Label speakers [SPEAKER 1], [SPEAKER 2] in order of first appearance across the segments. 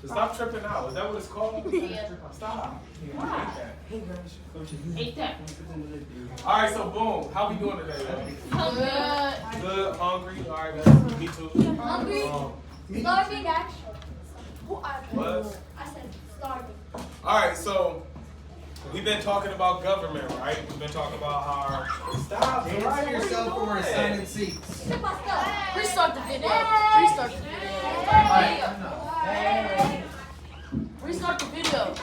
[SPEAKER 1] Stop tripping out. Is that what it's called?
[SPEAKER 2] Yeah.
[SPEAKER 1] Stop.
[SPEAKER 2] Ate that.
[SPEAKER 1] All right, so boom. How we doing today, y'all?
[SPEAKER 2] Good.
[SPEAKER 1] Good, hungry. All right, that's me too.
[SPEAKER 3] Hungry? Starving, actually.
[SPEAKER 1] What?
[SPEAKER 3] I said starving.
[SPEAKER 1] All right, so we've been talking about government, right? We've been talking about how our stop.
[SPEAKER 4] Answer yourself when we're assigning seats.
[SPEAKER 2] Restart the video. Restart the video. Restart the video.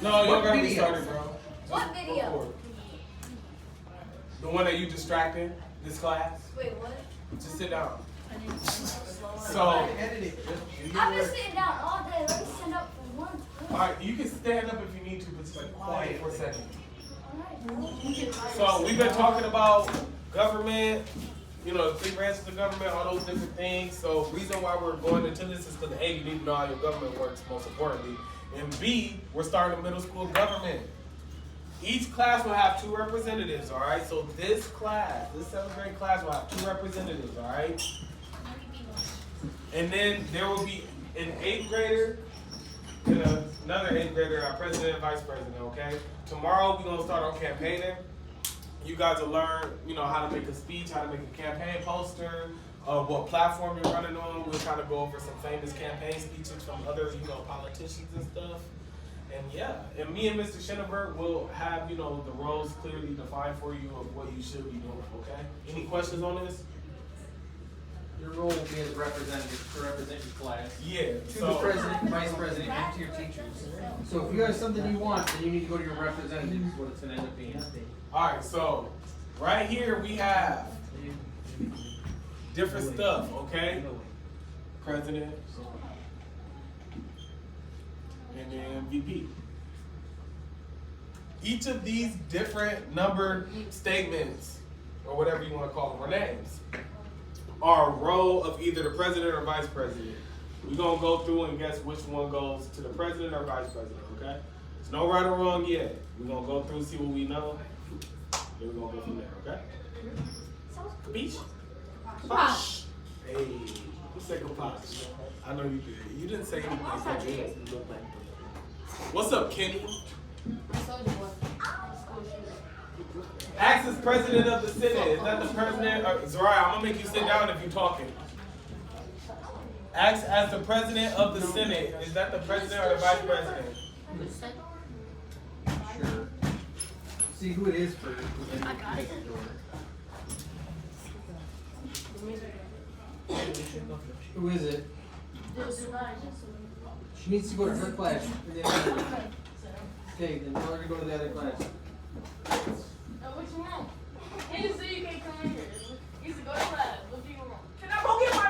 [SPEAKER 1] No, you
[SPEAKER 4] What
[SPEAKER 1] already
[SPEAKER 4] video?
[SPEAKER 1] started, bro.
[SPEAKER 3] What video?
[SPEAKER 1] Record. The one that you distracted this class.
[SPEAKER 3] Wait, what?
[SPEAKER 1] Just sit down. So,
[SPEAKER 4] Edit it.
[SPEAKER 3] I've been sitting down all day. Let me stand up for one
[SPEAKER 1] all
[SPEAKER 3] time.
[SPEAKER 1] right, you can stand up if you need to, but just be quiet for a second.
[SPEAKER 3] Alright.
[SPEAKER 1] So we've been talking about government, you know, the 3 branches of government, all those different things. So reason why we're going into this is because A, you need to know how your government works, most importantly. And B, we're starting a middle school government. Each class will have 2 representatives, all right? So this class, this 7th grade class will have 2 representatives, all right? And then there will be an 8th grader and another 8th grader, our president and vice president, okay? Tomorrow we're gonna start on campaigning. You guys will learn, you know, how to make a speech, how to make a campaign poster, what platform you're running on. We'll kind of go over some famous campaign speeches from other, you know, politicians and stuff. And yeah, and me and Mr. Schenneberg will have, you know, the roles clearly defined for you of what you should be doing, okay? Any questions on this?
[SPEAKER 4] Your role will be as representative to represent your class.
[SPEAKER 1] Yeah,
[SPEAKER 4] To the president, vice president, and to your teachers. So if you have something you want, then you need to go to your representative, is what it's gonna end up being.
[SPEAKER 1] all right, so right here we have different stuff, okay? President and then VP. Each of these different numbered statements, or whatever you want to call them, or names, are a role of either the president or vice president. We're gonna go through and guess which one goes to the president or vice president, okay? There's no right or wrong yet. We're gonna go through, see what we know, then we're gonna go from there, okay? Capiche? Capiche. Hey, who said capiche? I know you did. You didn't say anything. What's up, Kenny? Acts as president of the Senate. Is that the president? Zariah, I'm gonna make you sit down if you're talking. Acts as the president of the Senate. Is that the president or the vice president?
[SPEAKER 4] Sure. See who it is first. Then you can pick the order. Who is it? She needs to go to her class. Okay, then tell her to go to the other class.
[SPEAKER 2] What you want? He said you can't come in here. You should go to class. What do you want?
[SPEAKER 5] Can I go get my?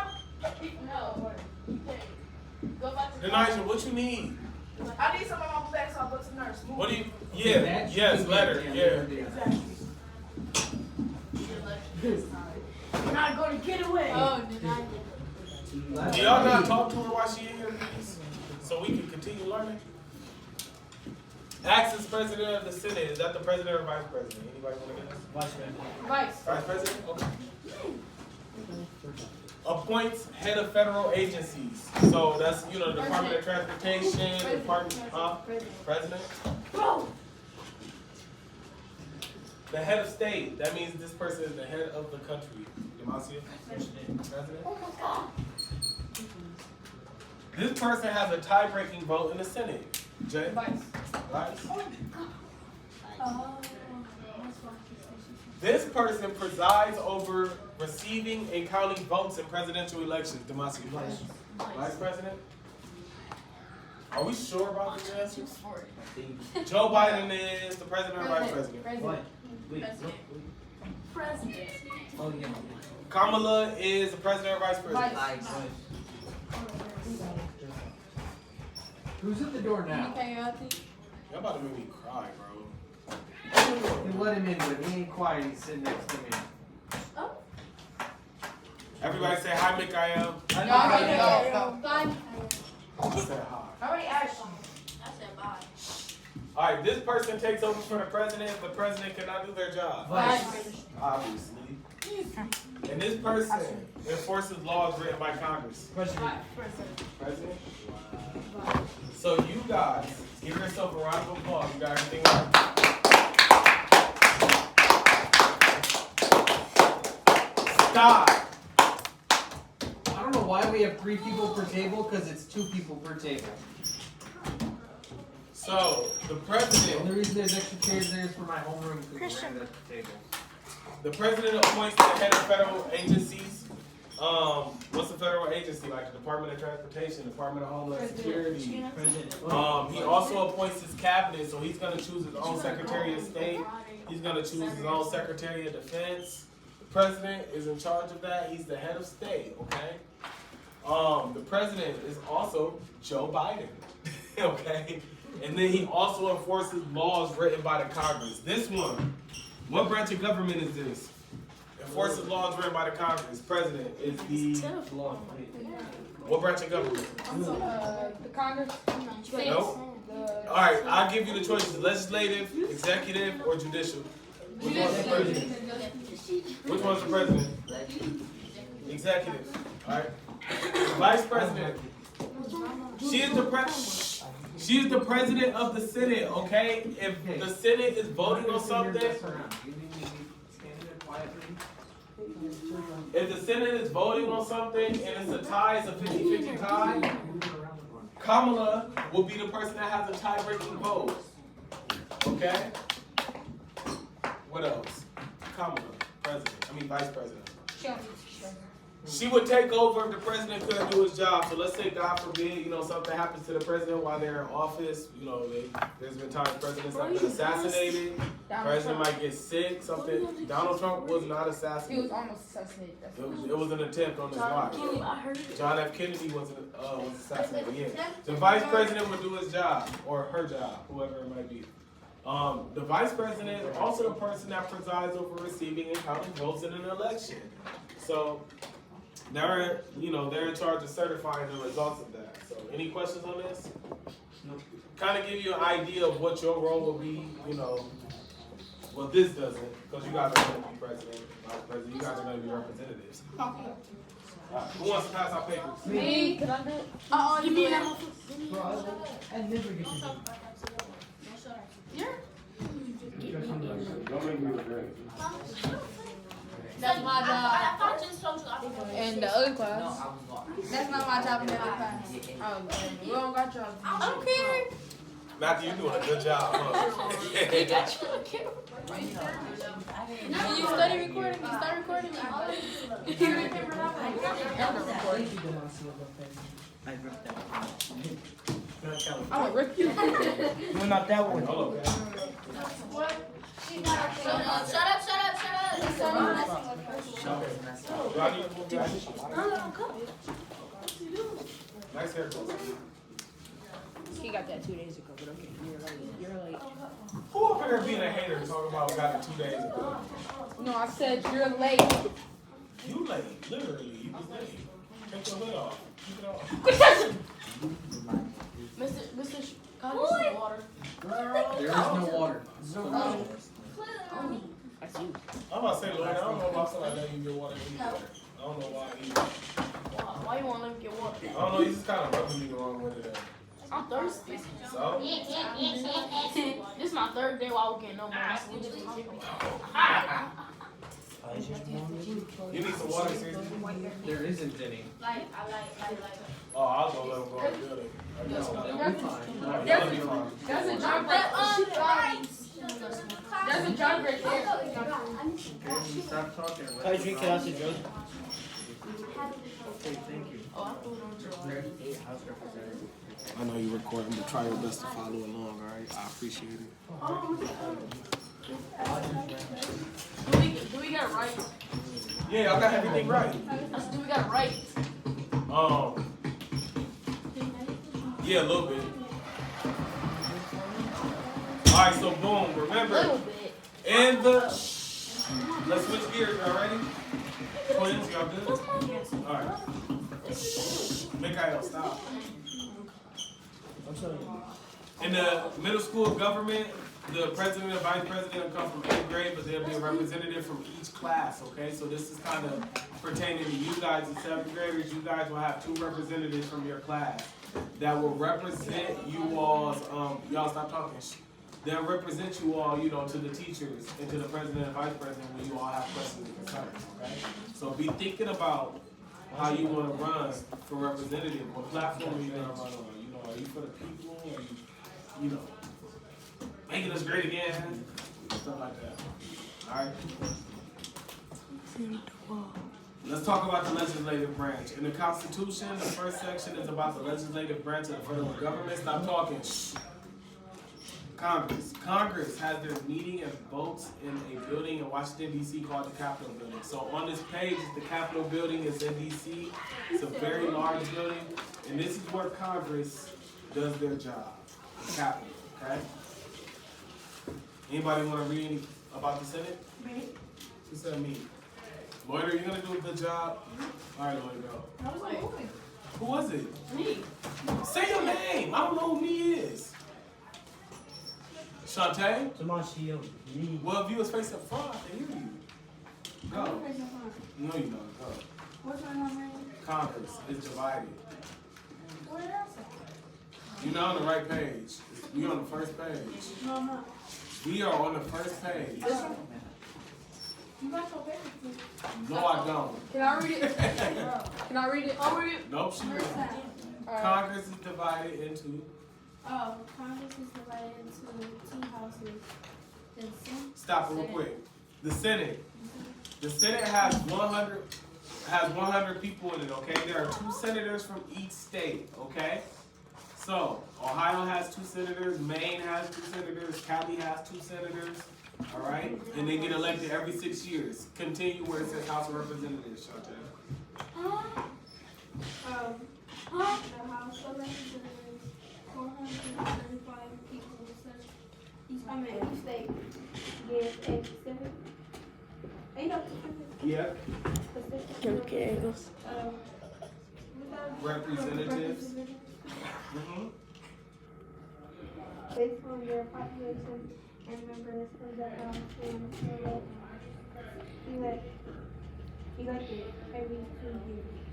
[SPEAKER 2] No. You can't. Go back to
[SPEAKER 1] Denisha, what you need?
[SPEAKER 5] I need some of my back so I go to the nurse. Move.
[SPEAKER 1] What do you? Yeah, yes, letter. Yeah.
[SPEAKER 5] Exactly.
[SPEAKER 2] You're not going to get away. Oh, denied.
[SPEAKER 1] Do y'all not talk to her while she in here, please? So we can continue learning? Acts as president of the Senate. Is that the president or vice president? Anybody want to get this?
[SPEAKER 2] Vice.
[SPEAKER 1] Vice president? Okay. Appoints head of federal agencies. So that's, you know, the Department of Transportation, Department, President.
[SPEAKER 2] Bro.
[SPEAKER 1] The head of state. That means this person is the head of the country. Demacia? President.
[SPEAKER 3] Oh my god.
[SPEAKER 1] This person has a tie-breaking vote in the Senate. Jay?
[SPEAKER 2] Vice.
[SPEAKER 1] Vice.
[SPEAKER 3] Oh.
[SPEAKER 1] This person presides over receiving and counting votes in presidential elections. Demacia? Vice President? Are we sure about these answers? Joe Biden is the president or vice president?
[SPEAKER 2] President.
[SPEAKER 3] President.
[SPEAKER 4] Oh, yeah.
[SPEAKER 1] Kamala is the president or vice president?
[SPEAKER 2] Vice.
[SPEAKER 4] Who's at the door now?
[SPEAKER 1] Y'all about to make me cry, bro.
[SPEAKER 4] You let him in, but he ain't quiet. He's sitting next to me.
[SPEAKER 3] Oh.
[SPEAKER 1] Everybody say hi, Mikael.
[SPEAKER 3] Bye.
[SPEAKER 1] Say hi.
[SPEAKER 5] I already asked you.
[SPEAKER 3] I said bye.
[SPEAKER 1] All right, this person takes over for the president. The president cannot do their job,
[SPEAKER 2] Vice.
[SPEAKER 1] obviously. And this person enforces laws written by Congress.
[SPEAKER 4] President.
[SPEAKER 1] President? So you guys, give yourself a round of applause. You got everything right. Stop.
[SPEAKER 4] I don't know why we have 3 people per table, because it's 2 people per table.
[SPEAKER 1] So the
[SPEAKER 4] The
[SPEAKER 1] president,
[SPEAKER 4] only reason there's extra chairs there is for my homeroom, because we're at the table.
[SPEAKER 1] the president appoints the head of federal agencies. What's the federal agency? Like the Department of Transportation, Department of Homeland Security. He also appoints his cabinet, so he's gonna choose his own Secretary of State. He's gonna choose his own Secretary of Defense. The president is in charge of that. He's the head of state, okay? The president is also Joe Biden, okay? And then he also enforces laws written by the Congress. This one, what branch of government is this? Enforces laws written by the Congress. President is the, what branch of government?
[SPEAKER 2] The Congress.
[SPEAKER 1] Nope. Alright, I'll give you the choices, legislative, executive, or judicial. Which one's the president? Which one's the president? Executive, alright. Vice president. She is the president of the Senate, okay? If the Senate is voting on something, if the Senate is voting on something and it's a tie, it's a 50-50 tie, Kamala will be the person that has a tie-breaking vote. Okay? What else? Kamala, vice president. She would take over if the president couldn't do his job. So let's say, God forbid, something happens to the president while they're in office. There's been times presidents have been assassinated. President might get sick, something. Donald Trump was not
[SPEAKER 2] He was
[SPEAKER 1] assassinated.
[SPEAKER 2] almost assassinated.
[SPEAKER 1] It was an attempt on his life. John F. Kennedy was assassinated, yeah. The vice president would do his job, or her job, whoever it might be. The vice president is also the person that presides over receiving and counting votes in an election. So they're in charge of certifying the results of that. So any questions on this? Kind of give you an idea of what your role will be, Well, this doesn't, because you guys are going to be president, vice president. You guys are going to be representatives. Who wants to pass out papers?
[SPEAKER 2] Me? Can I do it?
[SPEAKER 3] Give me that.
[SPEAKER 4] I never get to
[SPEAKER 3] That's my job.
[SPEAKER 2] And the other class.
[SPEAKER 3] That's not my job in the other class.
[SPEAKER 2] Oh, we don't got y'all.
[SPEAKER 3] I don't care.
[SPEAKER 1] Matthew, you're doing a good job, huh?
[SPEAKER 2] When you study recording, you start recording me. I'm gonna rip you.
[SPEAKER 6] No, not that one.
[SPEAKER 1] Hold on.
[SPEAKER 3] Shut up.
[SPEAKER 1] Do I need to move back? Nice haircut.
[SPEAKER 2] He got that 2 days ago, but okay, you're late.
[SPEAKER 1] Who up here being a hater talking about we got it 2 days ago?
[SPEAKER 2] No, I said you're late.
[SPEAKER 1] You late, literally. You was late. Take your hood off. Keep it off.
[SPEAKER 2] Mr. God, water.
[SPEAKER 4] There is no water.
[SPEAKER 2] That's you.
[SPEAKER 1] I'm about to say, Lloyd, I don't know why somebody let you get water. I don't know why either.
[SPEAKER 2] Why you want to let me get water?
[SPEAKER 1] I don't know, you just kind of rubbing me the wrong way today.
[SPEAKER 2] I'm thirsty.
[SPEAKER 1] So?
[SPEAKER 2] This is my 3rd day while we're getting no more.
[SPEAKER 1] You need some water, seriously?
[SPEAKER 4] There isn't any.
[SPEAKER 1] Oh, I'll go let him go and build it.
[SPEAKER 4] That'll be fine.
[SPEAKER 1] That'll be fine.
[SPEAKER 2] There's a job right There's a job right there.
[SPEAKER 4] Stop talking.
[SPEAKER 6] Can I drink it out the jug?
[SPEAKER 4] Okay, thank you.
[SPEAKER 2] Oh, I threw it on your
[SPEAKER 1] I know you're recording, but try your best to follow along, alright? I appreciate it.
[SPEAKER 2] Do we get it right?
[SPEAKER 1] Yeah, I got everything right.
[SPEAKER 2] Do we got it right?
[SPEAKER 1] Yeah, a little bit. Alright, so boom,
[SPEAKER 2] A
[SPEAKER 1] remember,
[SPEAKER 2] little bit.
[SPEAKER 1] and let's switch gears, y'all ready? Twins, y'all good? Alright. Mikhail, stop.
[SPEAKER 6] I'm sorry.
[SPEAKER 1] In the middle school government, the president and vice president will come from 8th grade, but there'll be a representative from each class, okay? So this is kind of pertaining to you guys, the 7th graders. You guys will have 2 representatives from your class. that will represent you all's, y'all stop talking. That represent you all, you know, to the teachers and to the president and vice president when you all have questions and concerns, okay? So be thinking about how you wanna run for representative. What platform are you gonna run on? You know, are you for the people? Are you know, making us great again? Stuff like that. Alright? Let's talk about the legislative branch. In the Constitution, the first section is about the legislative branch of the federal government. Stop talking. Shh. Congress. Congress has their meeting and votes in a building in Washington, D.C. called the Capitol Building. So on this page, the Capitol Building is in D.C. It's a very large building, and this is where Congress does their job. Capitol, okay? Anybody want to read any about the Senate?
[SPEAKER 5] Me?
[SPEAKER 1] Who said me? Lloyd, are you going to do a good job? All right, Lloyd, go.
[SPEAKER 5] I was like, moving.
[SPEAKER 1] Who was it?
[SPEAKER 2] Me.
[SPEAKER 1] Say your name. I don't know who me is. Shantae?
[SPEAKER 6] Tomasio. Me.
[SPEAKER 1] Well, if you was facing front, I can hear you. Go. No, you don't. Go.
[SPEAKER 5] What's my name?
[SPEAKER 1] Congress is divided.
[SPEAKER 5] What else?
[SPEAKER 1] You're not on the right page. We're on the first page.
[SPEAKER 5] No, I'm not.
[SPEAKER 1] We are on the first page.
[SPEAKER 5] This one? You got your paper.
[SPEAKER 1] No, I don't.
[SPEAKER 2] Can I read it? Can I read it? I'll read it.
[SPEAKER 1] Nope, she
[SPEAKER 5] Where's
[SPEAKER 1] didn't.
[SPEAKER 5] that?
[SPEAKER 1] Congress is divided into.
[SPEAKER 3] Oh, Congress is divided into two houses. The Senate.
[SPEAKER 1] Stop it real quick. The Senate. The Senate has 100 people in it, okay? There are 2 senators from each state, okay? So, Ohio has 2 senators, Maine has 2 senators, Cali has 2 senators, all right? And they get elected every 6 years. Continue where it says House of Representatives, Chantel.
[SPEAKER 3] The House of Representatives, 435 people, such each state gives a specific,
[SPEAKER 1] Yeah.
[SPEAKER 3] specific
[SPEAKER 1] Representatives. Mm-hmm.
[SPEAKER 3] based on their population and members of the House and elected every 2 years.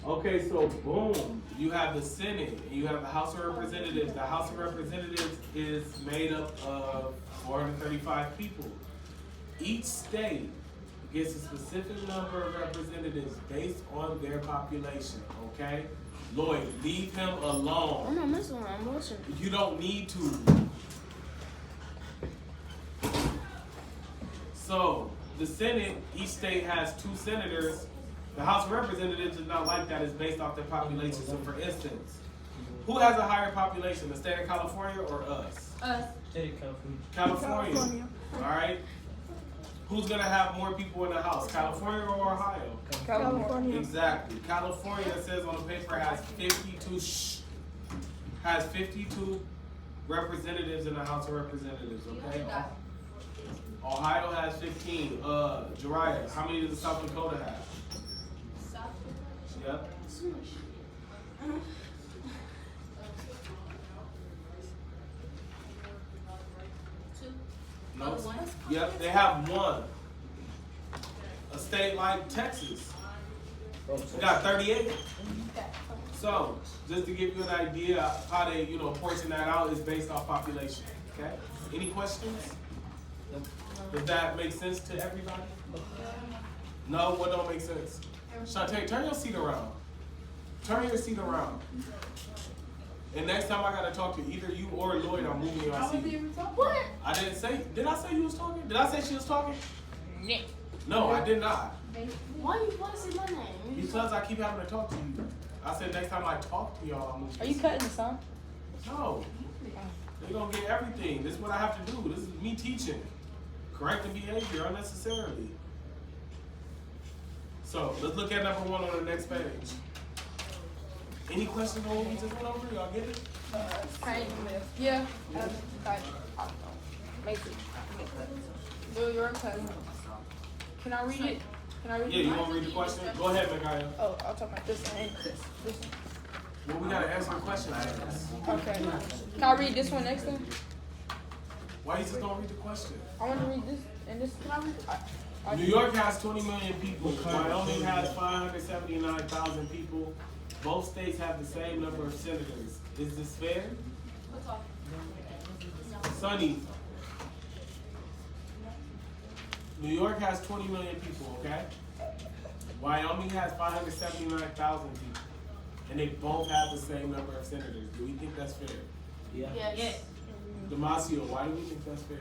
[SPEAKER 1] Okay, so boom, you have the Senate and you have the House of Representatives. The House of Representatives is made up of 435 people. Each state gets a specific number of representatives based on their population, okay? Lloyd, leave him alone.
[SPEAKER 2] I'm not messing with him. I'm listening.
[SPEAKER 1] You don't need to. So, the Senate, each state has 2 senators. The House of Representatives is not like that. It's based off their population. So, for instance, who has a higher population, the state of California or us?
[SPEAKER 2] Us.
[SPEAKER 6] State of California.
[SPEAKER 1] California. All right. Who's gonna have more people in the House, California or Ohio?
[SPEAKER 2] California.
[SPEAKER 1] Exactly. California, it says on the paper, has 52 representatives in the House of Representatives. Okay. Ohio has 15. Jariah, how many does South Dakota have? Yep. No. Yep, they have 1. A state like Texas, we got 38. So, just to give you an idea how they, portion that out is based off population. Okay. Any questions? Does that make sense to everybody? No. What don't make sense? Shantae, turn your seat around. Turn your seat around. And next time I gotta talk to either you or Lloyd, I'm moving your
[SPEAKER 5] I wasn't
[SPEAKER 1] seat.
[SPEAKER 5] even talking.
[SPEAKER 2] What?
[SPEAKER 1] I didn't say. Did I say you was talking? Did I say she was talking?
[SPEAKER 2] Yeah.
[SPEAKER 1] No, I did not.
[SPEAKER 2] Why you want to say my name?
[SPEAKER 1] Because I keep having to talk to you. I said next time I talk to y'all, I'm moving.
[SPEAKER 2] Are you cutting this, huh?
[SPEAKER 1] No. You're gonna get everything. This is what I have to do. This is me teaching. Correcting behavior unnecessarily. So let's look at number 1 on the next page. Any questions on what we just went over? Y'all get it?
[SPEAKER 2] Kind of. Yeah. Basically. Do your cousin. Can I read it? Can I read
[SPEAKER 1] Yeah,
[SPEAKER 2] it?
[SPEAKER 1] you wanna read the question? Go ahead, Micaiah.
[SPEAKER 2] Oh, I'll talk about this one. This
[SPEAKER 1] Well, we gotta answer the question.
[SPEAKER 2] one. Okay. Can I read this one next time?
[SPEAKER 1] Why you just don't read the question?
[SPEAKER 2] I want to read this and this. Can I read?
[SPEAKER 1] New York has 20 million people. Wyoming has 579,000 people. Both states have the same number of senators. Is this fair?
[SPEAKER 2] What's off?
[SPEAKER 1] Sonny. New York has 20 million people, okay? Wyoming has 579,000 people. And they both have the same number of senators. Do we think that's fair?
[SPEAKER 6] Yeah.
[SPEAKER 2] Yes.
[SPEAKER 1] Damasio, why do we think that's fair?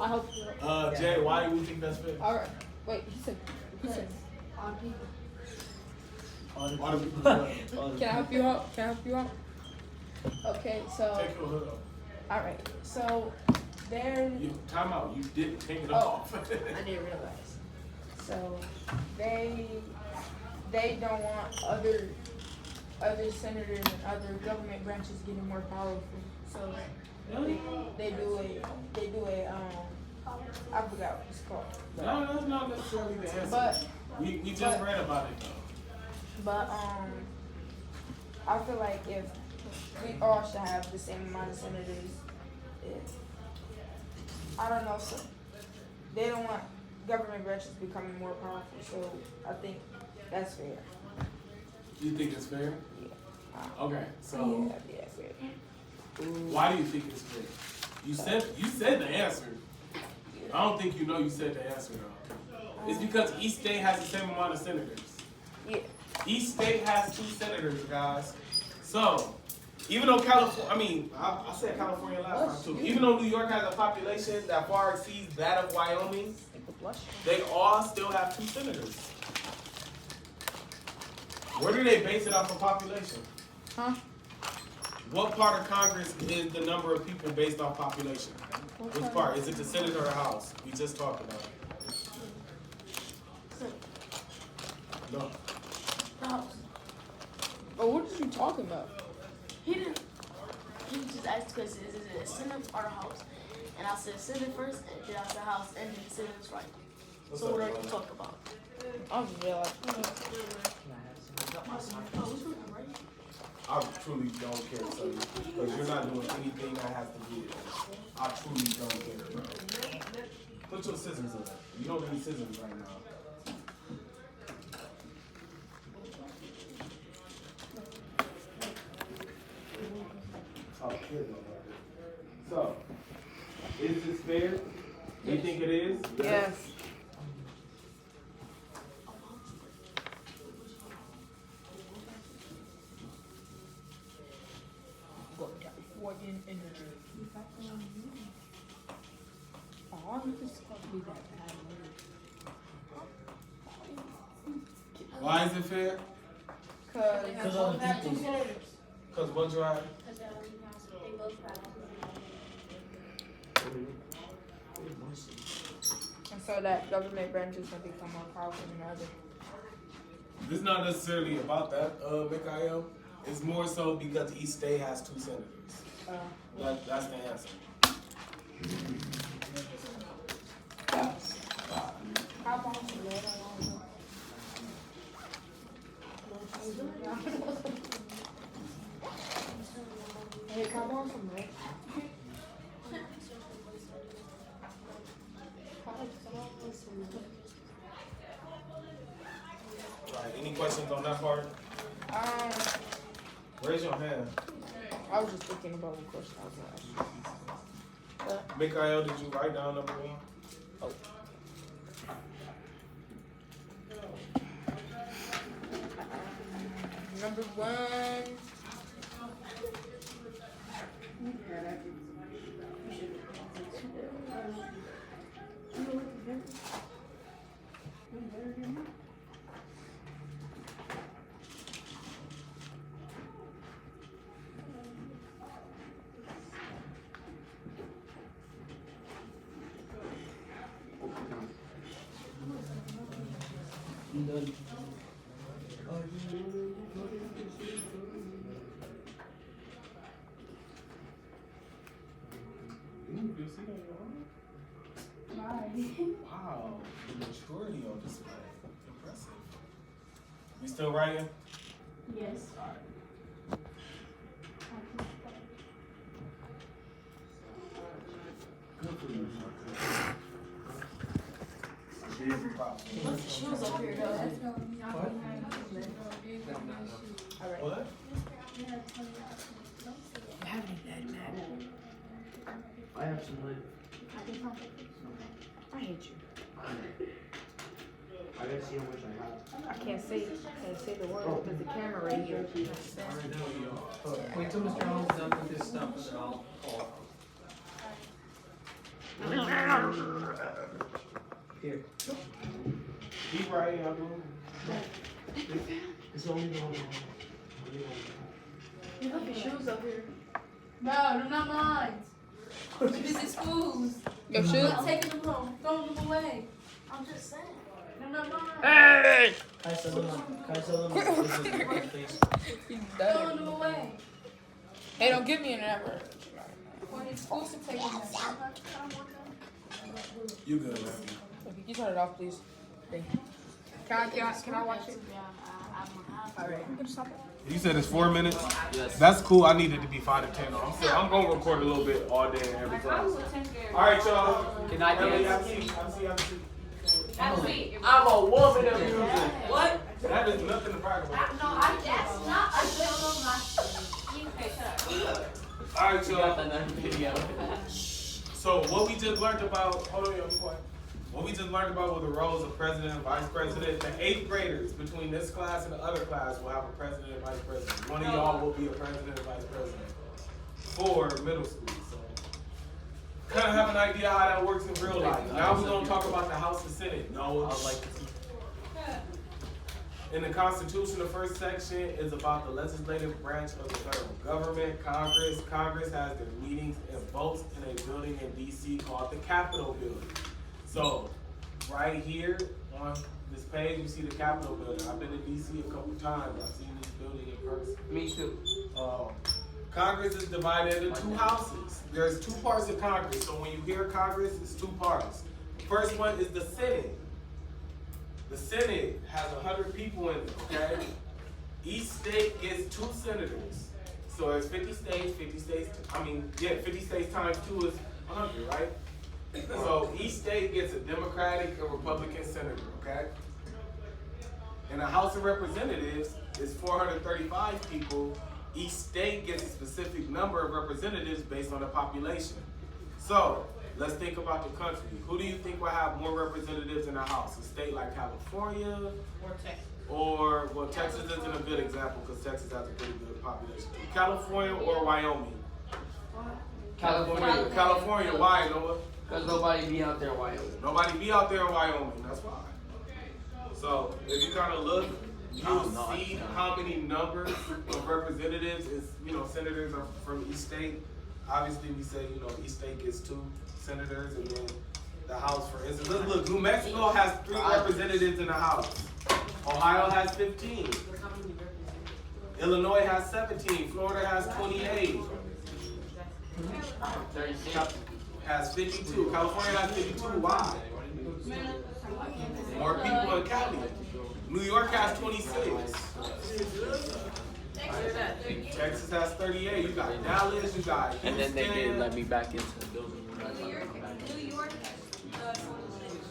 [SPEAKER 5] I hope.
[SPEAKER 1] Jay, why do we think that's fair?
[SPEAKER 5] All right. Wait. He said.
[SPEAKER 1] All the people
[SPEAKER 5] Can I help you out? Can I help you out? Okay. So.
[SPEAKER 1] Take your hood off.
[SPEAKER 5] All right. So there.
[SPEAKER 1] Time out. You didn't take it
[SPEAKER 5] Oh,
[SPEAKER 1] off.
[SPEAKER 5] I didn't realize. So they don't want other senators and other government branches getting more powerful. So they do a I forgot what it's called.
[SPEAKER 1] No, that's not necessarily the answer.
[SPEAKER 5] But
[SPEAKER 1] we just read about it though.
[SPEAKER 5] But I feel like if we all should have the same amount of senators, I don't know, so they don't want government branches becoming more powerful, so I think that's fair.
[SPEAKER 1] You think it's fair?
[SPEAKER 5] Yeah.
[SPEAKER 1] Okay, so
[SPEAKER 5] Yeah, fair.
[SPEAKER 1] why do you think it's fair? You said the answer. I don't think you know you said the answer though. It's because each state has the same amount of senators.
[SPEAKER 5] Yeah.
[SPEAKER 1] Each state has 2 senators, guys. So, even though California, I said California last time too. Even though New York has a population that far exceeds that of Wyoming, they all still have 2 senators. Where do they base it off of population?
[SPEAKER 5] Huh?
[SPEAKER 1] What part of Congress is the number of people based off population? Which part? Is it the Senate or the House? We just talked about it. No.
[SPEAKER 2] The house.
[SPEAKER 5] Oh, what are you talking about?
[SPEAKER 2] He didn't. He just asked because is it a Senate or the House? And I said Senate first, and then I said House, and then Senate was right.
[SPEAKER 1] What's
[SPEAKER 2] So
[SPEAKER 1] up,
[SPEAKER 2] what are you
[SPEAKER 1] brother?
[SPEAKER 2] talking about?
[SPEAKER 5] I'm just like,
[SPEAKER 2] Oh, which one, right?
[SPEAKER 1] I truly don't care, son, because you're not doing anything that has to do with it. I truly don't care, bro. Put your scissors away. You don't need scissors right now. Oh, here we go. So, is this fair? You think it is?
[SPEAKER 5] yes. Oh, you just called me that bad.
[SPEAKER 1] Why is it fair?
[SPEAKER 6] Because all the people.
[SPEAKER 1] Because what drive?
[SPEAKER 5] And so that government branches can become more powerful than others.
[SPEAKER 1] This is not necessarily about that, Mikhail. It's more so because each state has 2 senators. That's the answer.
[SPEAKER 5] How about some red? Hey, come on some red.
[SPEAKER 1] Right, any questions on that part? Raise your hand.
[SPEAKER 5] I was just thinking about what question I was gonna ask.
[SPEAKER 1] Mikhail, did you write down number 1?
[SPEAKER 5] Number 1.
[SPEAKER 6] I'm done.
[SPEAKER 1] Wow, the maturity on display. Impressive. We still writing?
[SPEAKER 2] Yes.
[SPEAKER 1] Good for you.
[SPEAKER 2] She was up here though.
[SPEAKER 5] Alright.
[SPEAKER 1] What?
[SPEAKER 6] I have some lid.
[SPEAKER 5] I hate you.
[SPEAKER 6] I gotta see how much I have.
[SPEAKER 5] I can't say the word because the camera right here.
[SPEAKER 4] Wait till Mr. Allen's done with his stuff, and then I'll call.
[SPEAKER 6] Here.
[SPEAKER 1] Be right, I'm doing.
[SPEAKER 6] It's only one.
[SPEAKER 5] You have your shoes up here.
[SPEAKER 3] No, they're not mine. This is school's.
[SPEAKER 5] Your shoes?
[SPEAKER 3] I'm taking them home. Throw them away.
[SPEAKER 2] I'm just saying.
[SPEAKER 3] They're not mine.
[SPEAKER 5] Hey!
[SPEAKER 6] Can I sell them? Please.
[SPEAKER 3] Throw them away.
[SPEAKER 5] Hey, don't give me an ever.
[SPEAKER 3] Well, it's supposed to take them. I don't want them.
[SPEAKER 1] You good, man.
[SPEAKER 5] Can you turn it off, please? Thank you. Can I watch it? Alright. You can stop it.
[SPEAKER 1] You said it's 4 minutes? Yes. That's cool. I need it to be 5 to 10. I'm going to record a little bit all day and every time. All right, y'all.
[SPEAKER 4] Good night,
[SPEAKER 1] Emily,
[SPEAKER 4] guys.
[SPEAKER 1] I'm a woman of music. What? That is nothing to brag about.
[SPEAKER 3] That's not a film.
[SPEAKER 1] All right, y'all. So what we just learned about, hold on, y'all, be quiet. What we just learned about were the roles of president and vice president. The 8th graders between this class and the other class will have a president and vice president. One of y'all will be a president and vice president for middle school. So kind of have an idea how that works in real life. Now we're gonna talk about the House and Senate. No, it's like in the Constitution, the first section is about the legislative branch of the federal government, Congress. Congress has their meetings and votes in a building in D.C. called the Capitol Building. So, right here on this page, you see the Capitol Building. I've been to D.C. a couple times. I've seen this building in person.
[SPEAKER 4] Me too.
[SPEAKER 1] Congress is divided into 2 houses. There's 2 parts of Congress. So when you hear Congress, it's 2 parts. The first one is the Senate. The Senate has 100 people in it, okay? Each state gets 2 senators. So there's 50 states, 50 states times 2 is 100, right? So each state gets a Democratic and Republican senator, okay? And the House of Representatives is 435 people. Each state gets a specific number of representatives based on the population. So let's think about the country. Who do you think will have more representatives in the House? A state like California?
[SPEAKER 5] Or Texas.
[SPEAKER 1] Or, well, Texas isn't a good example because Texas has a pretty good population. California or Wyoming? California, why, Noah?
[SPEAKER 7] Because nobody be out there in Wyoming.
[SPEAKER 1] Nobody be out there in Wyoming, that's why. So, if you kind of look, you'll see how many numbers of representatives is, senators are from each state. Obviously, we say, each state gets 2 senators, and then the House, for instance. Look, New Mexico has 3 representatives in the House. Ohio has 15. Illinois has 17. Florida has 28.
[SPEAKER 7] 36.
[SPEAKER 1] Has 52. California has 52. Why? More people in Cali. New York has 26. Texas has 38. You got Dallas. You got Houston.
[SPEAKER 7] And then they didn't let me back into the building.
[SPEAKER 3] New York.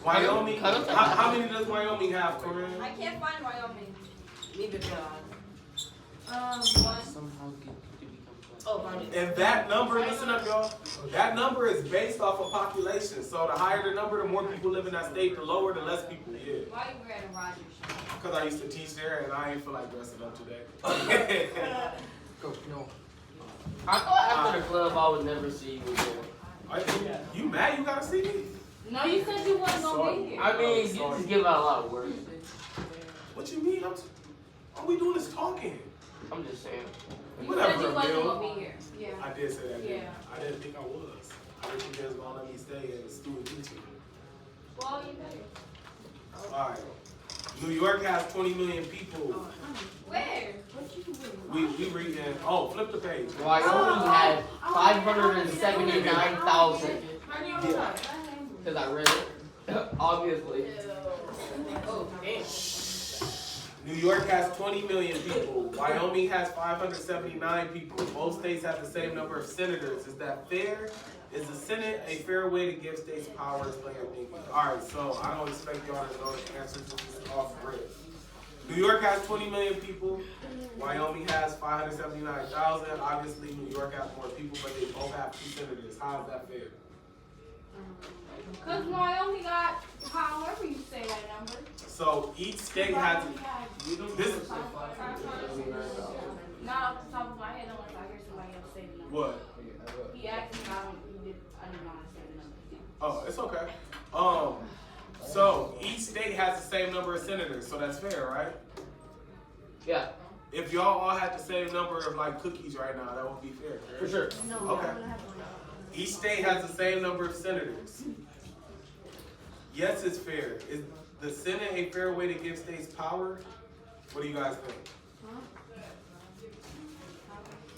[SPEAKER 1] Wyoming. How many does Wyoming have, Corinne?
[SPEAKER 3] I can't find Wyoming.
[SPEAKER 7] Neither can I.
[SPEAKER 3] One.
[SPEAKER 7] Somehow get to become close.
[SPEAKER 1] And that number, listen up, y'all. That number is based off of population. So the higher the number, the more people live in that state. The lower, the less people. Yeah.
[SPEAKER 3] Why are you wearing Rogers?
[SPEAKER 1] Because I used to teach there, and I ain't feel like dressing up today.
[SPEAKER 7] No. I thought after the club I would never see you again.
[SPEAKER 1] You mad? You gotta see me.
[SPEAKER 3] No, you said you wasn't gonna be here.
[SPEAKER 7] I mean, you just give out a lot of words.
[SPEAKER 1] What you mean? All we doing is talking.
[SPEAKER 7] I'm just saying.
[SPEAKER 3] You
[SPEAKER 1] Whatever,
[SPEAKER 3] said you wasn't
[SPEAKER 1] Bill.
[SPEAKER 3] gonna be here. Yeah.
[SPEAKER 1] I did say that.
[SPEAKER 3] Yeah.
[SPEAKER 1] I didn't think I was. I didn't think they was gonna let me stay as a student teacher.
[SPEAKER 3] Well, you better.
[SPEAKER 1] All right. New York has 20 million people.
[SPEAKER 3] Where?
[SPEAKER 1] We reading. Oh, flip the page.
[SPEAKER 7] Wyoming had 579,000.
[SPEAKER 1] Yeah.
[SPEAKER 7] Because I read it. Obviously. Oh, damn.
[SPEAKER 1] New York has 20 million people. Wyoming has 579 people. Both states have the same number of senators. Is that fair? Is the Senate a fair way to give states power? Is player thinking. All right, so I don't expect y'all to know the answers to this off rip. New York has 20 million people. Wyoming has 579,000. Obviously, New York has more people, but they both have 2 senators. How is that fair?
[SPEAKER 3] Cause Wyoming got however you say that number.
[SPEAKER 1] So each state has this.
[SPEAKER 3] Not off the top of my head unless I hear somebody else say the number.
[SPEAKER 1] What?
[SPEAKER 3] He asked me, I didn't know how to say the number.
[SPEAKER 1] Oh, it's okay. So each state has the same number of senators, so that's fair, right?
[SPEAKER 7] Yeah,
[SPEAKER 1] If y'all all had the same number of like cookies right now, that would be fair.
[SPEAKER 7] for sure.
[SPEAKER 1] Okay. Each state has the same number of senators. Yes, it's fair. Is the Senate a fair way to give states power? What do you guys think?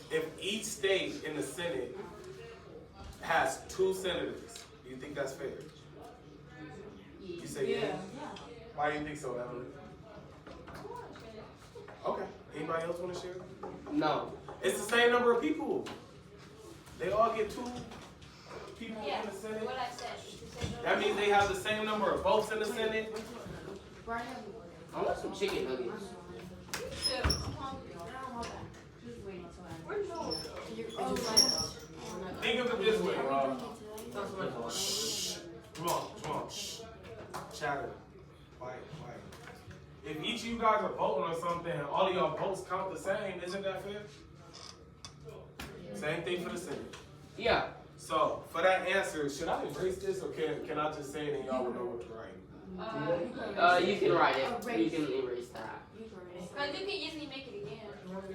[SPEAKER 1] If each state in the Senate has 2 senators, do you think that's fair? You say yeah. Why do you think so, Emily? Okay. Anybody else want to share?
[SPEAKER 7] No.
[SPEAKER 1] It's the same number of people. They all get 2 people in the Senate.
[SPEAKER 3] What I said.
[SPEAKER 1] That means they have the same number of votes in the Senate.
[SPEAKER 7] I want some chicken nuggets.
[SPEAKER 1] Think of it this way, Rob. Shh. Come on, shh. Chatter. Quiet. If each of you guys are voting on something and all of y'all votes count the same, isn't that fair? Same thing for the Senate.
[SPEAKER 7] Yeah.
[SPEAKER 1] So, for that answer, should I erase this or can I just say it and y'all will know what to write?
[SPEAKER 7] You can write it. You can erase that.
[SPEAKER 3] Cause you can easily make it again.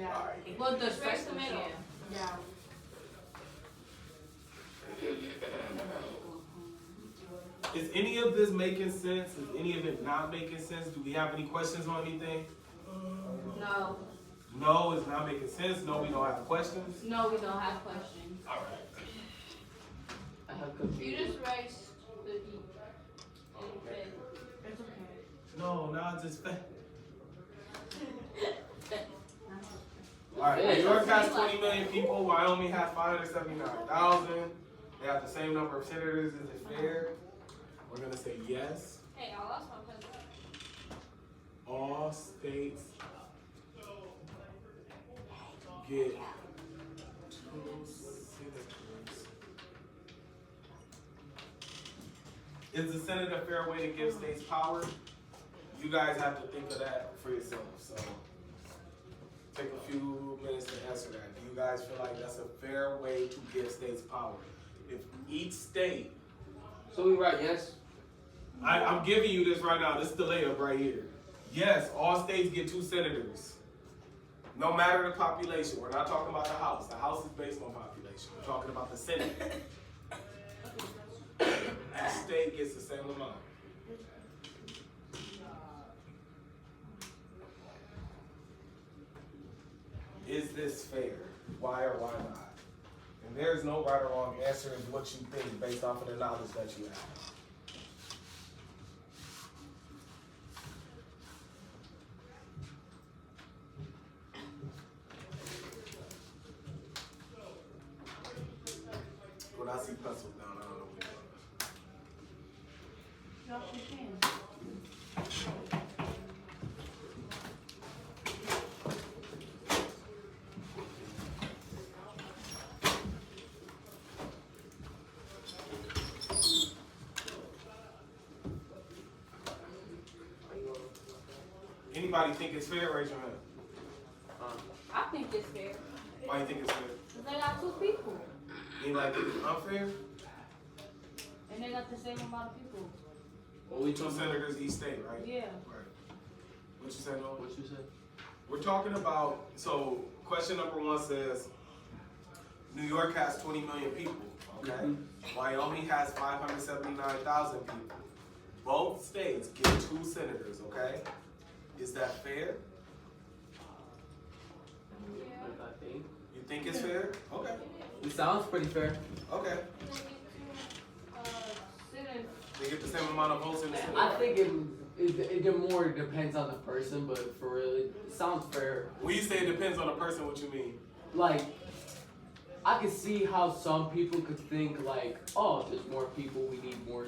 [SPEAKER 1] Alright.
[SPEAKER 3] Well, the first middle.
[SPEAKER 1] Is any of this making sense? Is any of it not making sense? Do we have any questions on anything?
[SPEAKER 3] No.
[SPEAKER 1] No, it's not making sense. No, we don't have questions.
[SPEAKER 3] No, we don't have questions.
[SPEAKER 1] Alright.
[SPEAKER 7] I have
[SPEAKER 3] You
[SPEAKER 7] computer.
[SPEAKER 3] just raised the E. It's okay.
[SPEAKER 1] No, now just Alright, New York has 20 million people. Wyoming has 579,000. They have the same number of senators. Is it fair? We're gonna say yes.
[SPEAKER 3] Hey, I lost my pen.
[SPEAKER 1] All states get 2 senators. Is the Senate a fair way to give states power? You guys have to think of that for yourself. So take a few minutes to answer that. Do you guys feel like that's a fair way to give states power? If each state,
[SPEAKER 7] So we write yes.
[SPEAKER 1] I'm giving you this right now. This is the layup right here. Yes, all states get 2 senators. No matter the population. We're not talking about the House. The House is based on population. We're talking about the Senate. Each state gets the same amount. Is this fair? Why or why not? And there is no right or wrong answer. It's what you think based off of the knowledge that you have. When I see pencils down, I don't know what you're
[SPEAKER 3] Drop your pen.
[SPEAKER 1] Anybody think it's fair? Raise your hand.
[SPEAKER 3] I think it's fair.
[SPEAKER 1] Why you think it's fair?
[SPEAKER 3] Cause they got 2 people.
[SPEAKER 1] Anybody think it's unfair?
[SPEAKER 3] And they got the same amount of people.
[SPEAKER 1] Only 2 senators each state, right?
[SPEAKER 3] Yeah.
[SPEAKER 1] Right. What you say, Noah?
[SPEAKER 7] What you said?
[SPEAKER 1] We're talking about, so question number 1 says, New York has 20 million people, okay? Wyoming has 579,000 people. Both states get 2 senators, okay? Is that fair?
[SPEAKER 7] I think.
[SPEAKER 1] You think it's fair? Okay.
[SPEAKER 4] It sounds pretty fair.
[SPEAKER 1] Okay.
[SPEAKER 3] Senate.
[SPEAKER 1] They get the same amount of votes in the Senate.
[SPEAKER 7] I think it more depends on the person, but for real, it sounds fair.
[SPEAKER 1] When you say it depends on the person, what you mean?
[SPEAKER 7] Like, I can see how some people could think like, oh, there's more people, we need more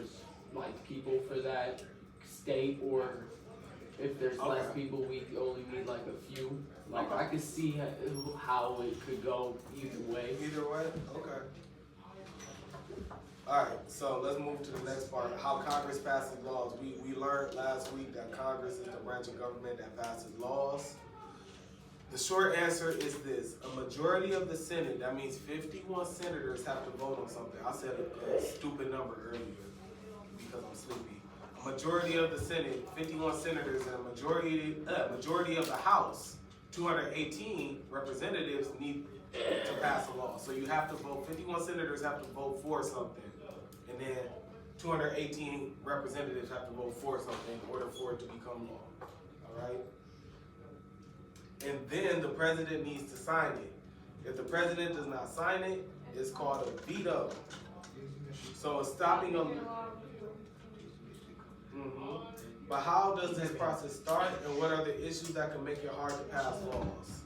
[SPEAKER 7] like people for that state, or If there's less
[SPEAKER 1] Okay.
[SPEAKER 7] people, we only need like a few. Like I could see how it could go either way.
[SPEAKER 1] Either way? Okay. Alright, so let's move to the next part. How Congress passes laws. We learned last week that Congress is the branch of government that passes laws. The short answer is this. A majority of the Senate, that means 51 senators have to vote on something. I said a stupid number earlier because I'm sleepy. A majority of the Senate, 51 senators, and a majority of the House, 218 representatives need to pass a law. So you have to vote, 51 senators have to vote for something. And then 218 representatives have to vote for something in order for it to become law. All right? And then the president needs to sign it. If the president does not sign it, it's called a veto. So it's stopping a... But how does this process start, and what are the issues that can make it hard to pass laws?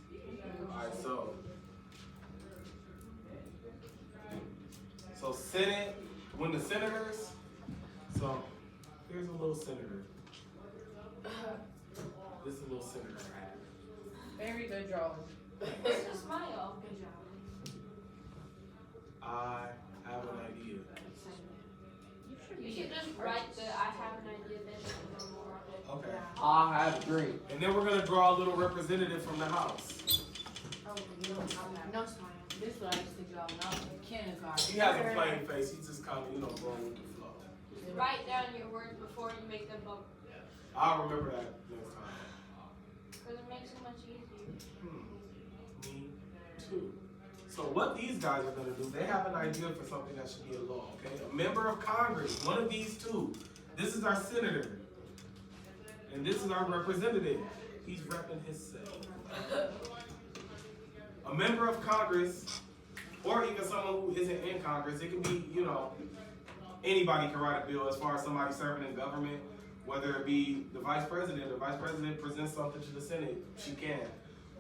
[SPEAKER 1] Alright, so Senate, when the senators, so here's a little senator. This is a little senator.
[SPEAKER 5] Very good drawing.
[SPEAKER 3] Smile.
[SPEAKER 1] I have an idea.
[SPEAKER 3] You should just write the I have an idea that you know more.
[SPEAKER 1] Okay.
[SPEAKER 7] I have agree.
[SPEAKER 1] And then we're gonna draw a little representative from the House.
[SPEAKER 8] Oh, you don't have that. No smile. This is what I used to draw when I was in kindergarten.
[SPEAKER 1] He has a plain face, he's just kinda, going with the flow.
[SPEAKER 3] Write down your words before you make them up.
[SPEAKER 1] I'll remember that next time.
[SPEAKER 3] Because it makes it much easier.
[SPEAKER 1] Me too. So what these guys are gonna do, they have an idea for something that should be a law, okay? A member of Congress, one of these two. This is our senator. And this is our representative. He's repping his state. A member of Congress, or even someone who isn't in Congress, it can be, anybody can write a bill as far as somebody serving in government, whether it be the vice president. The vice president presents something to the Senate, she can.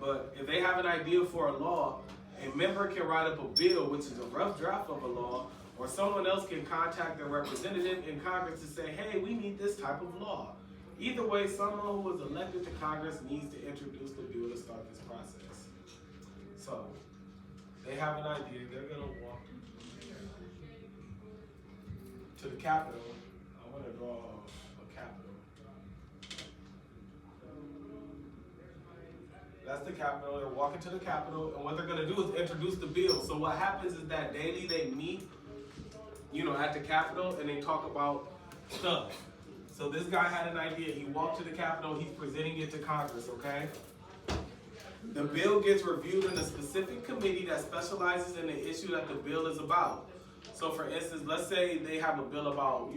[SPEAKER 1] But if they have an idea for a law, a member can write up a bill, which is a rough draft of a law, or someone else can contact their representative in Congress to say, hey, we need this type of law. Either way, someone who was elected to Congress needs to introduce the bill to start this process. So, they have an idea, they're gonna walk to the Capitol. I wanna draw a Capitol. That's the Capitol, they're walking to the Capitol, and what they're gonna do is introduce the bill. So what happens is that daily they meet, at the Capitol, and they talk about stuff. So this guy had an idea, he walked to the Capitol, he's presenting it to Congress, okay? The bill gets reviewed in a specific committee that specializes in the issue that the bill is about. So for instance, let's say they have a bill about,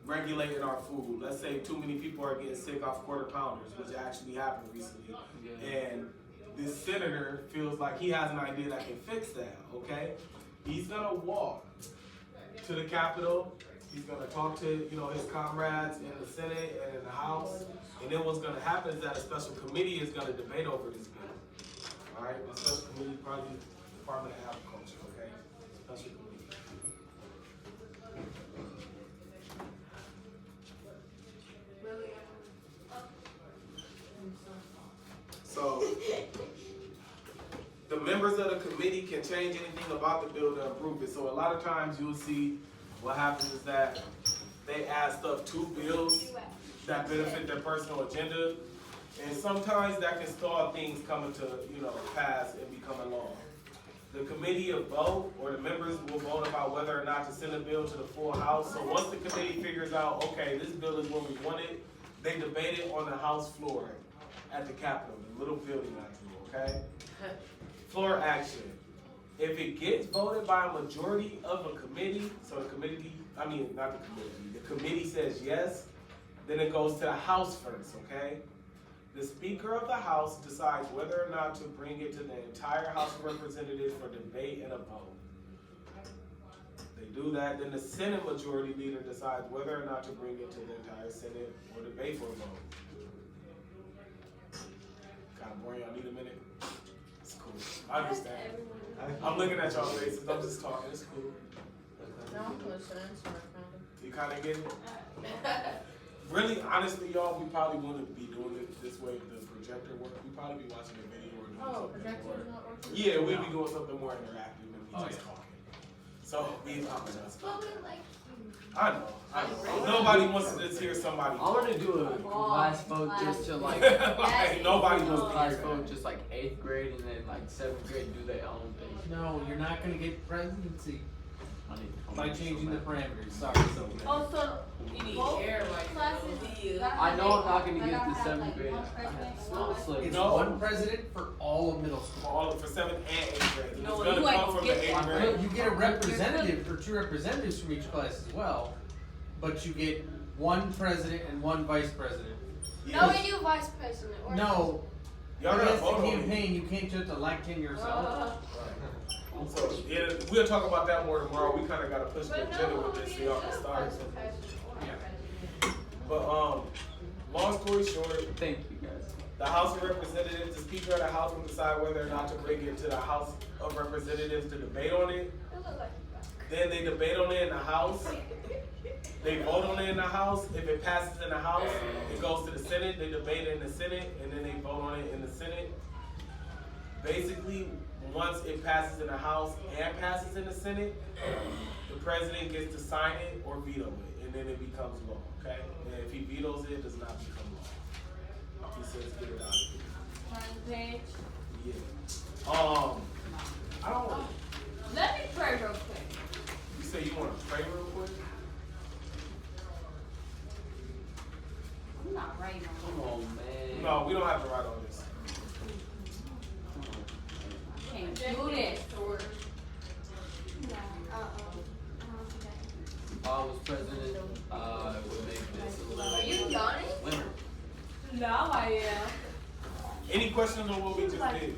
[SPEAKER 1] regulating our food. Let's say too many people are getting sick off quarter pounders, which actually happened recently. And this senator feels like he has an idea that can fix that, okay? He's gonna walk to the Capitol. He's gonna talk to, his comrades in the Senate and in the House. And then what's gonna happen is that a special committee is gonna debate over this bill. All right, the special committee, probably Department of Agriculture, okay? Special committee. So, the members of the committee can change anything about the bill to improve it. So a lot of times you'll see what happens is that they add stuff to bills that benefit their personal agenda. And sometimes that can stall things coming to, pass and become a law. The committee will vote, or the members will vote about whether or not to send a bill to the full House. So once the committee figures out, okay, this bill is what we wanted, they debate it on the House floor at the Capitol, the little building out there, okay? Floor action. If it gets voted by a majority of a committee, so the committee says yes, then it goes to the House first, okay? The Speaker of the House decides whether or not to bring it to the entire House of Representatives for debate and a vote. They do that, then the Senate Majority Leader decides whether or not to bring it to the entire Senate or debate for a vote. Kind of boring, y'all need a minute? It's cool, I understand. I'm looking at y'all faces, I'm just talking, it's cool.
[SPEAKER 5] No, I'm listening, sorry,
[SPEAKER 1] You kind of get it? really, honestly, y'all, we probably wouldn't be doing it this way, the projector work. We'd probably be watching a video or doing something more. Yeah, we'd be doing something more interactive than we just talking. So, we apologize. I know. Nobody wants to just hear somebody.
[SPEAKER 7] I want to do a class vote just to like,
[SPEAKER 1] Like, nobody wants to
[SPEAKER 7] class
[SPEAKER 1] hear that.
[SPEAKER 7] vote just like 8th grade and then like 7th grade do their own thing.
[SPEAKER 4] No, you're not gonna get presidency
[SPEAKER 7] I need to
[SPEAKER 4] by changing the parameters. Sorry, so.
[SPEAKER 8] Oh, so you need everybody.
[SPEAKER 7] I know I'm not gonna get the 7th grade. It's like,
[SPEAKER 4] It's
[SPEAKER 1] No.
[SPEAKER 4] one president for all of middle school.
[SPEAKER 1] For 7th and 8th grade. It's
[SPEAKER 8] No,
[SPEAKER 1] gonna
[SPEAKER 8] you ain't
[SPEAKER 1] come from the
[SPEAKER 8] gonna get
[SPEAKER 1] 8th
[SPEAKER 8] that.
[SPEAKER 1] grade.
[SPEAKER 4] You get a representative or 2 representatives from each class as well, but you get 1 president and 1 vice president.
[SPEAKER 2] No, we do vice president. Or
[SPEAKER 4] No,
[SPEAKER 1] Y'all gotta
[SPEAKER 4] against the
[SPEAKER 1] vote on it.
[SPEAKER 4] campaign, you can't just elect him yourself.
[SPEAKER 1] So, yeah, we'll talk about that more tomorrow. We kinda gotta push the agenda with this so y'all can start. But, long story short,
[SPEAKER 7] thank you guys.
[SPEAKER 1] the House of Representatives, the Speaker of the House will decide whether or not to bring it to the House of Representatives to debate on it. Then they debate on it in the House. They vote on it in the House. If it passes in the House, it goes to the Senate. They debate it in the Senate, and then they vote on it in the Senate. Basically, once it passes in the House and passes in the Senate, the president gets to sign it or veto it, and then it becomes law, okay? And if he vetoes it, it does not become law. He says, get it out of here. Yeah. I don't,
[SPEAKER 8] Let me pray real quick.
[SPEAKER 1] you say you wanna pray real quick?
[SPEAKER 8] I'm not writing
[SPEAKER 7] Come
[SPEAKER 8] on
[SPEAKER 7] on, man.
[SPEAKER 1] No, we don't have to write all this.
[SPEAKER 8] I can't do this.
[SPEAKER 7] If I was president, I would make this a little
[SPEAKER 2] Are you yawning?
[SPEAKER 7] slimmer.
[SPEAKER 8] Now I am.
[SPEAKER 1] Any questions on what we just did?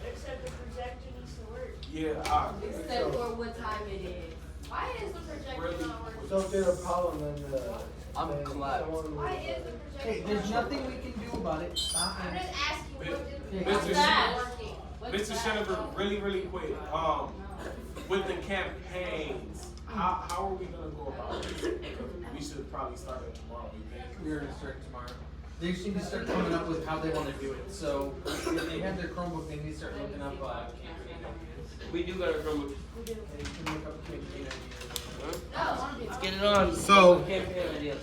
[SPEAKER 2] Except the projector needs to work.
[SPEAKER 1] Yeah,
[SPEAKER 8] Except for what time it is.
[SPEAKER 2] Why is the projector
[SPEAKER 1] Really?
[SPEAKER 2] not working?
[SPEAKER 6] So if there's a problem, then,
[SPEAKER 7] I'm
[SPEAKER 6] then
[SPEAKER 7] collapsed.
[SPEAKER 6] someone will-
[SPEAKER 2] Why is the projector
[SPEAKER 4] Hey, there's nothing we can do about it. Stop
[SPEAKER 2] I'm
[SPEAKER 4] it.
[SPEAKER 2] just asking what
[SPEAKER 1] Mr.
[SPEAKER 2] what's
[SPEAKER 1] Sh-
[SPEAKER 2] not working?
[SPEAKER 1] Mr. Shenaber, really quick, with the campaigns, how are we gonna go about this? We should probably start that tomorrow, we think.
[SPEAKER 4] We're gonna start tomorrow. They just need to start coming up with how they wanna do it. So if they have their Chromebook, they need to start looking up, campaign ideas.
[SPEAKER 7] We do got a Chromebook.
[SPEAKER 4] They can look up campaign ideas.
[SPEAKER 2] No.
[SPEAKER 7] Let's get it on.
[SPEAKER 1] So-
[SPEAKER 7] Campaign ideas.